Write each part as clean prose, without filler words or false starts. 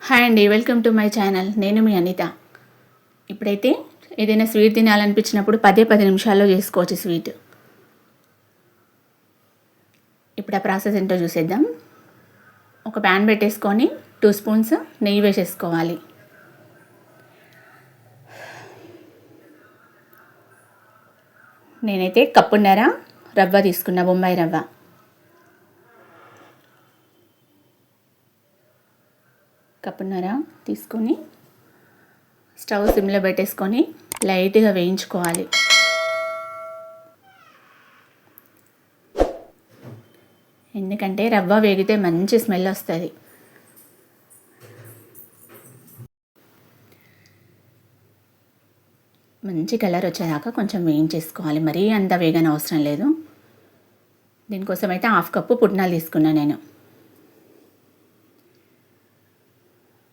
Hi అండి, welcome to my channel. నేను మీ అనిత. ఇప్పుడైతే ఏదైనా స్వీట్ తినాలనిపించినప్పుడు 10 నిమిషాల్లో చేసుకోవచ్చు స్వీట్. ఇప్పుడు ఆ ప్రాసెస్ ఏంటో చూసేద్దాం. ఒక ప్యాన్ పెట్టేసుకొని 2 స్పూన్స్ నెయ్యి వేసేసుకోవాలి. నేనైతే కప్పున్నర రవ్వ తీసుకున్నా, బొంబాయి రవ్వ. కప్పున్నర తీసుకొని స్టవ్ సిమ్లో పెట్టేసుకొని లైట్గా వేయించుకోవాలి. ఎందుకంటే రవ్వ వేగితే మంచి స్మెల్ వస్తుంది. మంచి కలర్ వచ్చేదాకా కొంచెం వేయించేసుకోవాలి. మరీ అంత వేగన అవసరం లేదు. దీనికోసం అయితే 1/2 కప్పు పుట్నాలు తీసుకున్నా నేను.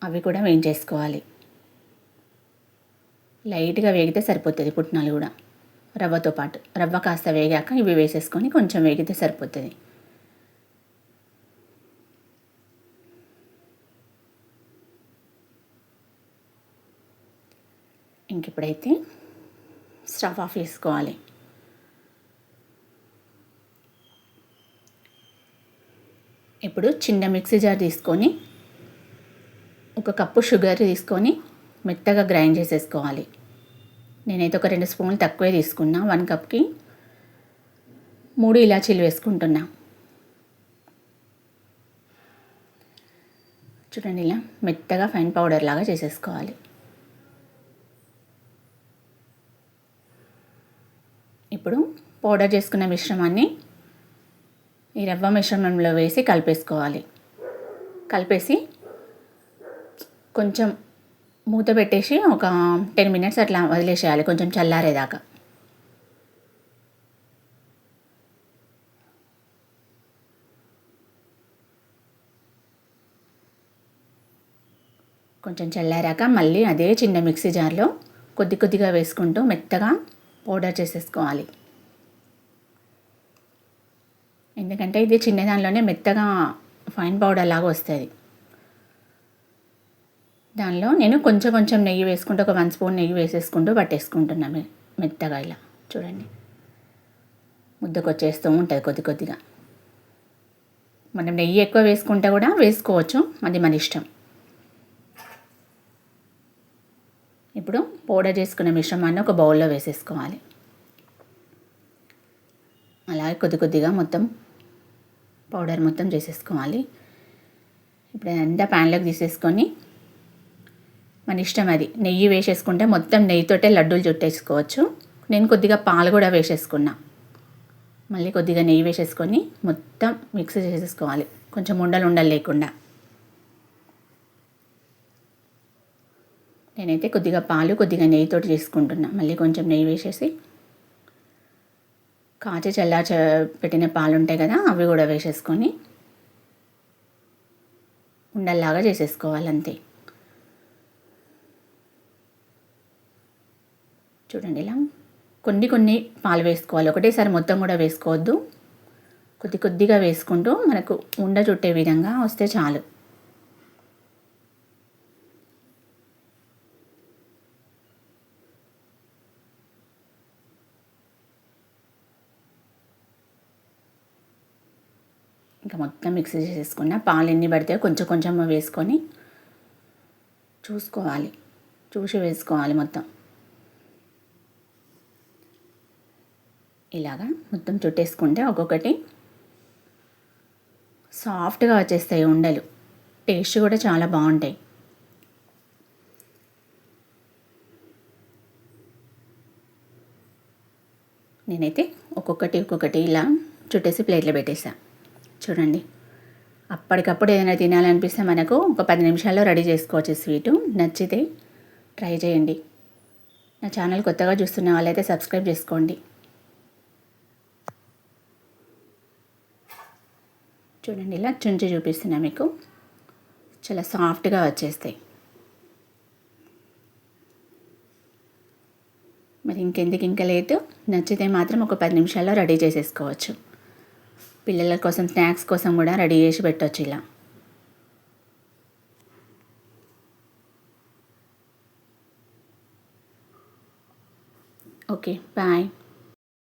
అవి కూడా వేయించేసుకోవాలి. లైట్గా వేగితే సరిపోతుంది పుట్నాలు కూడా, రవ్వతో పాటు. రవ్వ కాస్త వేగాక ఇవి వేసేసుకొని కొంచెం వేగితే సరిపోతుంది. ఇప్పుడైతే స్టవ్ ఆఫ్ చేసుకోవాలి. ఇప్పుడు చిన్న మిక్సీ జార్ తీసుకొని 1 కప్పు షుగర్ తీసుకొని మెత్తగా గ్రైండ్ చేసేసుకోవాలి. నేనైతే ఒక 2 స్పూన్లు తక్కువే తీసుకున్నా. 1 కప్కి 3 ఇలాచీలు వేసుకుంటున్నా. చూడండి, ఇలా మెత్తగా ఫైన్ పౌడర్ లాగా చేసేసుకోవాలి. ఇప్పుడు పౌడర్ చేసుకున్న మిశ్రమాన్ని ఈ రవ్వ మిశ్రమంలో వేసి కలిపేసుకోవాలి. కలిపేసి కొంచెం మూత పెట్టేసి ఒక 10 మినిట్స్ అట్లా వదిలేసేయాలి, కొంచెం చల్లారేదాకా. కొంచెం చల్లారాక మళ్ళీ అదే చిన్న మిక్సీ జార్లో కొద్దిగా వేసుకుంటూ మెత్తగా పౌడర్ చేసేసుకోవాలి. ఎందుకంటే ఇది చిన్నదానిలోనే మెత్తగా ఫైన్ పౌడర్ లాగా వస్తుంది. దానిలో నేను కొంచెం నెయ్యి వేసుకుంటూ ఒక 1 స్పూన్ నెయ్యి వేసేసుకుంటూ పట్టేసుకుంటున్నాను మెత్తగా. ఇలా చూడండి, ముద్దకు వచ్చేస్తూ ఉంటుంది కొద్దిగా. మనం నెయ్యి ఎక్కువ వేసుకుంటే కూడా వేసుకోవచ్చు, అది మన ఇష్టం. ఇప్పుడు పౌడర్ చేసుకున్న మిశ్రమాన్ని ఒక బౌల్లో వేసేసుకోవాలి. అలాగే కొద్దిగా మొత్తం పౌడర్ మొత్తం చేసేసుకోవాలి. ఇప్పుడు అదంతా ప్యాన్లోకి తీసేసుకొని మన ఇష్టం, అది నెయ్యి వేసేసుకుంటే మొత్తం నెయ్యితోటే లడ్డూలు చుట్టేసుకోవచ్చు. నేను కొద్దిగా పాలు కూడా వేసేసుకున్నా. మళ్ళీ కొద్దిగా నెయ్యి వేసేసుకొని మొత్తం మిక్స్ చేసేసుకోవాలి, కొంచెం ఉండలు లేకుండా. నేనైతే కొద్దిగా పాలు కొద్దిగా నెయ్యితోటి చేసుకుంటున్నా. మళ్ళీ కొంచెం నెయ్యి వేసేసి కాచి పెట్టిన పాలు ఉంటాయి కదా, అవి కూడా వేసేసుకొని ఉండల్లాగా చేసేసుకోవాలి అంతే. చూడండి, ఇలా కొన్ని పాలు వేసుకోవాలి, ఒకటేసారి మొత్తం కూడా వేసుకోవద్దు. కొద్దిగా వేసుకుంటూ మనకు ఉండ చుట్టే విధంగా వస్తే చాలు. ఇంకా మొత్తం మిక్సీ చేసేసుకున్న పాలు ఎన్ని పడితే కొంచెం వేసుకొని చూసి వేసుకోవాలి మొత్తం. ఇలాగా మొత్తం చుట్టేసుకుంటే ఒక్కొక్కటి సాఫ్ట్గా వచ్చేస్తాయి ఉండలు. టేస్ట్ కూడా చాలా బాగుంటాయి. నేనైతే ఒక్కొక్కటి ఇలా చుట్టేసి ప్లేట్లో పెట్టేసా. చూడండి, అప్పటికప్పుడు ఏదైనా తినాలనిపిస్తే మనకు ఒక 10 నిమిషాల్లో రెడీ చేసుకోవచ్చు స్వీటు. నచ్చితే ట్రై చేయండి. నా ఛానల్ కొత్తగా చూస్తున్న వాళ్ళైతే సబ్స్క్రైబ్ చేసుకోండి. చూడండి, ఇలా చుంచి చూపిస్తున్నా మీకు, చాలా సాఫ్ట్గా వచ్చేస్తాయి. మరి ఇంకెందుకు ఇంకా లేటు, నచ్చితే మాత్రం ఒక 10 నిమిషాల్లో రెడీ చేసేసుకోవచ్చు. పిల్లల కోసం స్నాక్స్ కోసం కూడా రెడీ చేసి పెట్టవచ్చు ఇలా. Okay bye.